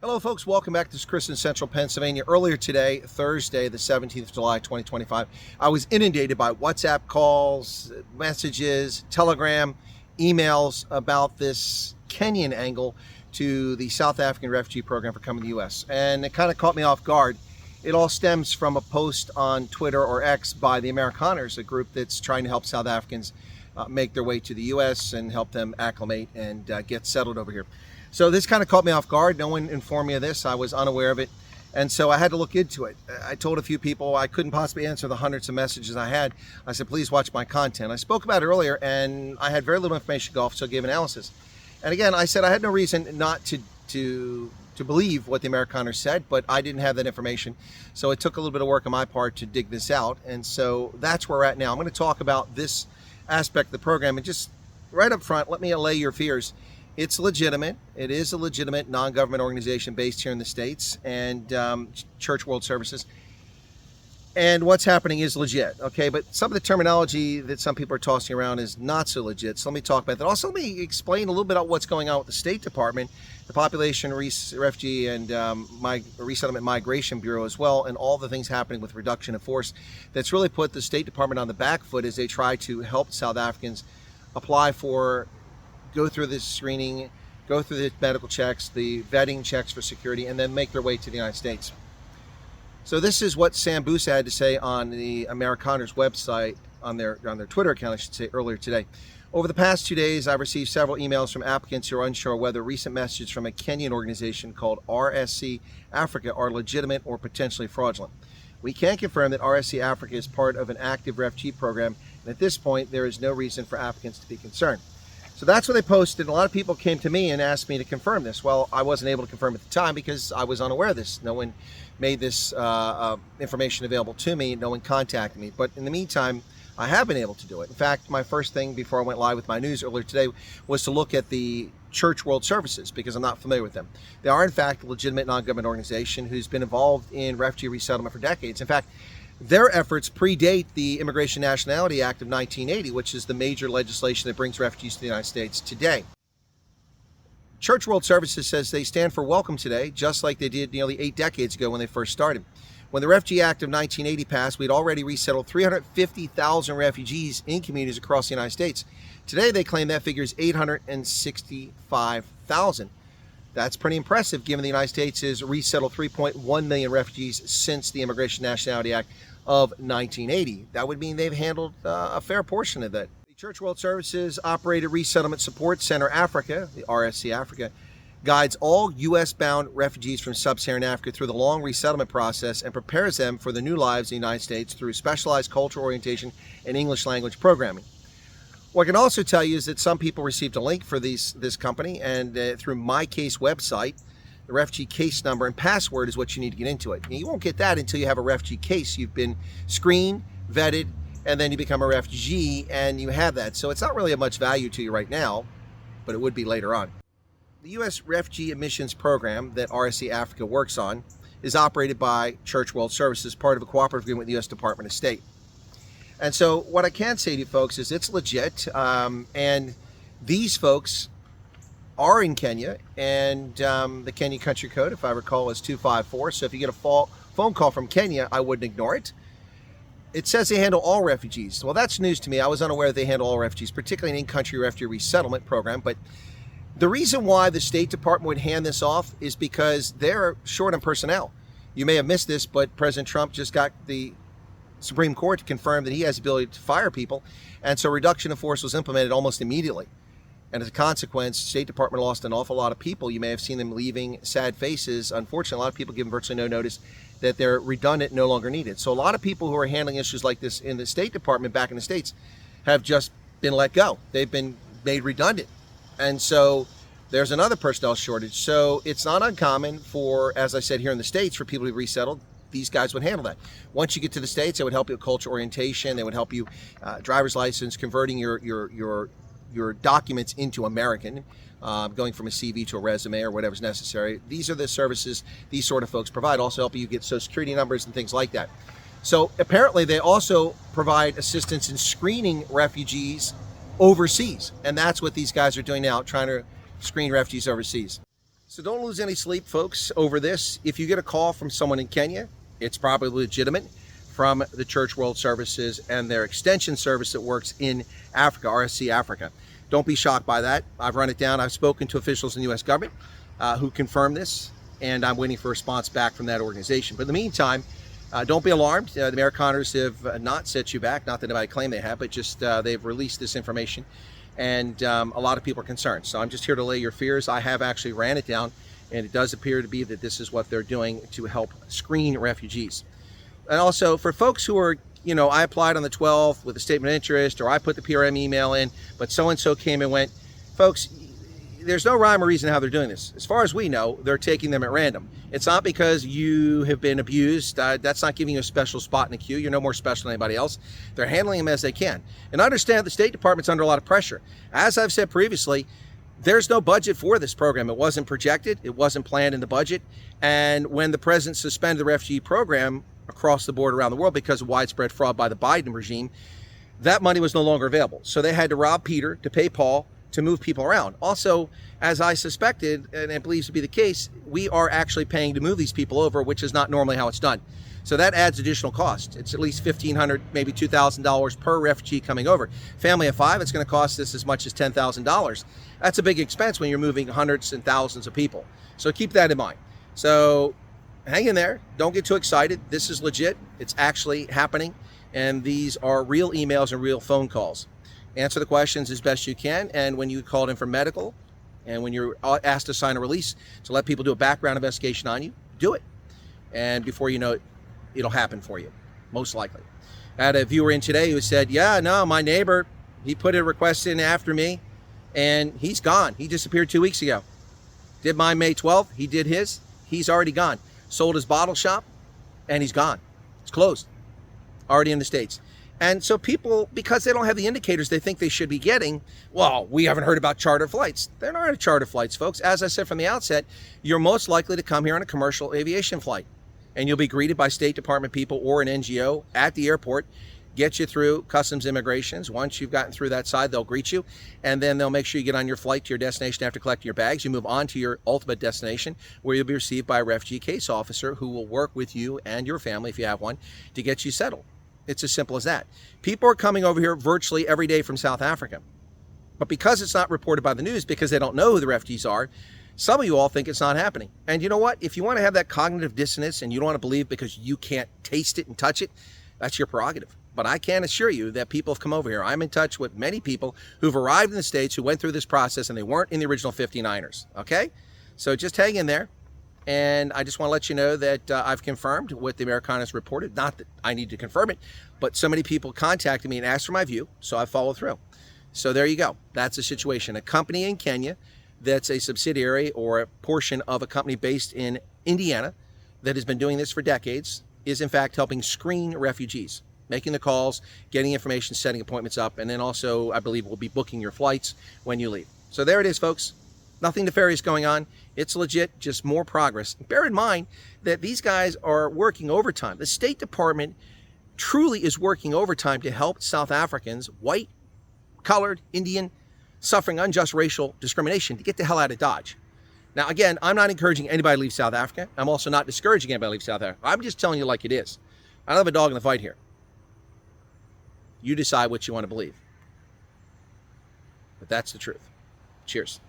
Hello, folks. Welcome back. This is Chris in Central Pennsylvania. Earlier today, Thursday, the 17th of July, 2025, I was inundated by WhatsApp calls, messages, Telegram, emails about this Kenyan angle to the South African Refugee Program for coming to the U.S. And it kind of caught me off guard. It all stems from a post on Twitter or X by the Amerikaners, a group that's trying to help South Africans make their way to the U.S. and help them acclimate and get settled over here. So this kind of caught me off guard. No one informed me of this. I was unaware of it. And so I had to look into it. I told a few people I couldn't possibly answer the hundreds of messages I had. I said, please watch my content. I spoke about it earlier and I had very little information to go off, so I gave analysis. And again, I said I had no reason not to believe what the Amerikaners said, but I didn't have that information. So it took a little bit of work on my part to dig this out. And so that's where we're at now. I'm going to talk about this aspect of the program. And just right up front, let me allay your fears. It's legitimate. It is a legitimate non-government organization based here in the States, and Church World Services. And what's happening is legit, okay? But some of the terminology that some people are tossing around is not so legit. So let me talk about that. Also, let me explain a little bit about what's going on with the State Department, the Population, Refugee, and Resettlement Migration Bureau as well, and all the things happening with reduction of force that's really put the State Department on the back foot as they try to help South Africans apply for, go through this screening, go through the medical checks, the vetting checks for security, and then make their way to the United States. So this is what Sam Busa had to say on the Amerikaners website, on their Twitter account, I should say, earlier today. Over the past 2 days, I've received several emails from applicants who are unsure whether recent messages from a Kenyan organization called RSC Africa are legitimate or potentially fraudulent. We can confirm that RSC Africa is part of an active refugee program, and at this point, there is no reason for applicants to be concerned. So that's what they posted. A lot of people came to me and asked me to confirm this. Well, I wasn't able to confirm at the time because I was unaware of this. No one made this information available to me. No one contacted me. But in the meantime, I have been able to do it. In fact, my first thing before I went live with my news earlier today was to look at the Church World Services because I'm not familiar with them. They are, in fact, a legitimate non-government organization who's been involved in refugee resettlement for decades. In fact, their efforts predate the Immigration Nationality Act of 1980, which is the major legislation that brings refugees to the United States today. Church World Services says they stand for welcome today, just like they did nearly 8 decades ago when they first started. When the Refugee Act of 1980 passed, we'd already resettled 350,000 refugees in communities across the United States. Today, they claim that figure is 865,000. That's pretty impressive given the United States has resettled 3.1 million refugees since the Immigration Nationality Act of 1980. That would mean they've handled a fair portion of that. The Church World Services operated Resettlement Support Center Africa, the RSC Africa, guides all U.S.-bound refugees from sub-Saharan Africa through the long resettlement process and prepares them for their new lives in the United States through specialized cultural orientation and English language programming. What I can also tell you is that some people received a link for this company, and through my case website, the refugee case number and password is what you need to get into it. And you won't get that until you have a refugee case. You've been screened, vetted, and then you become a refugee, and you have that. So it's not really of much value to you right now, but it would be later on. The U.S. Refugee Admissions Program that RSC Africa works on is operated by Church World Services, part of a cooperative agreement with the U.S. Department of State. And so what I can say to you folks is it's legit, and these folks are in Kenya, and the Kenyan country code, if I recall, is 254. So if you get a phone call from Kenya, I wouldn't ignore it. It says they handle all refugees. Well, that's news to me. I was unaware that they handle all refugees, particularly an in-country refugee resettlement program. But the reason why the State Department would hand this off is because they're short on personnel. You may have missed this, but President Trump just got the Supreme Court to confirm that he has the ability to fire people, and so reduction of force was implemented almost immediately. And as a consequence, State Department lost an awful lot of people. You may have seen them leaving sad faces. Unfortunately, a lot of people give virtually no notice that they're redundant, no longer needed. So a lot of people who are handling issues like this in the State Department back in the States have just been let go. They've been made redundant. And so there's another personnel shortage. So it's not uncommon for, as I said, here in the States, for people to be resettled. These guys would handle that. Once you get to the States, they would help you with cultural orientation. They would help you driver's license, converting your documents into American, going from a CV to a resume or whatever's necessary. These are the services these sort of folks provide. Also help you get Social Security numbers and things like that. So apparently they also provide assistance in screening refugees overseas. And that's what these guys are doing now, trying to screen refugees overseas. So don't lose any sleep, folks, over this. If you get a call from someone in Kenya, it's probably legitimate, from the Church World Services and their extension service that works in Africa, RSC Africa. Don't be shocked by that. I've run it down. I've spoken to officials in the U.S. government who confirm this, and I'm waiting for a response back from that organization. But in the meantime, don't be alarmed. The Amerikaners have not set you back. Not that anybody claim they have, but just they've released this information, and a lot of people are concerned. So I'm just here to allay your fears. I have actually ran it down, and it does appear to be that this is what they're doing to help screen refugees. And also for folks who are, I applied on the 12th with a statement of interest, or I put the PRM email in, but so-and-so came and went. Folks, there's no rhyme or reason how they're doing this. As far as we know, they're taking them at random. It's not because you have been abused. That's not giving you a special spot in the queue. You're no more special than anybody else. They're handling them as they can. And understand the State Department's under a lot of pressure. As I've said previously, there's no budget for this program. It wasn't projected. It wasn't planned in the budget. And when the president suspended the refugee program across the board around the world because of widespread fraud by the Biden regime, that money was no longer available. So they had to rob Peter to pay Paul to move people around. Also, as I suspected, and it believes to be the case, we are actually paying to move these people over, which is not normally how it's done. So that adds additional cost. It's at least $1,500, maybe $2,000 per refugee coming over. Family of 5, it's going to cost us as much as $10,000. That's a big expense when you're moving hundreds and thousands of people. So keep that in mind. So hang in there. Don't get too excited. This is legit. It's actually happening. And these are real emails and real phone calls. Answer the questions as best you can. And when you called in for medical, and when you're asked to sign a release to let people do a background investigation on you, do it. And before you know it, it'll happen for you, most likely. I had a viewer in today who said, yeah, no, my neighbor, he put a request in after me, and he's gone. He disappeared 2 weeks ago. Did mine May 12th. He did his. He's already gone. Sold his bottle shop, and he's gone. It's closed. Already in the States. And so people, because they don't have the indicators they think they should be getting, well, we haven't heard about charter flights. There aren't charter flights, folks. As I said from the outset, you're most likely to come here on a commercial aviation flight. And you'll be greeted by State Department people or an NGO at the airport, get you through customs immigrations. Once you've gotten through that side, they'll greet you, and then they'll make sure you get on your flight to your destination after collecting your bags. You move on to your ultimate destination, where you'll be received by a refugee case officer who will work with you and your family, if you have one, to get you settled. It's as simple as that. People are coming over here virtually every day from South Africa. But because it's not reported by the news, because they don't know who the refugees are, some of you all think it's not happening. And you know what? If you want to have that cognitive dissonance and you don't want to believe because you can't taste it and touch it, that's your prerogative. But I can assure you that people have come over here. I'm in touch with many people who've arrived in the States who went through this process and they weren't in the original 59ers. Okay? So just hang in there. And I just want to let you know that I've confirmed what the Amerikaners reported. Not that I need to confirm it, but so many people contacted me and asked for my view, so I followed through. So there you go. That's the situation. A company in Kenya that's a subsidiary or a portion of a company based in Indiana that has been doing this for decades is in fact helping screen refugees, making the calls, getting information, setting appointments up, and then also, I believe, will be booking your flights when you leave. So there it is, folks. Nothing nefarious going on. It's legit, just more progress. Bear in mind that these guys are working overtime. The State Department truly is working overtime to help South Africans, white, colored, Indian, suffering unjust racial discrimination, to get the hell out of Dodge. Now, again, I'm not encouraging anybody to leave South Africa. I'm also not discouraging anybody to leave South Africa. I'm just telling you like it is. I don't have a dog in the fight here. You decide what you want to believe. But that's the truth. Cheers.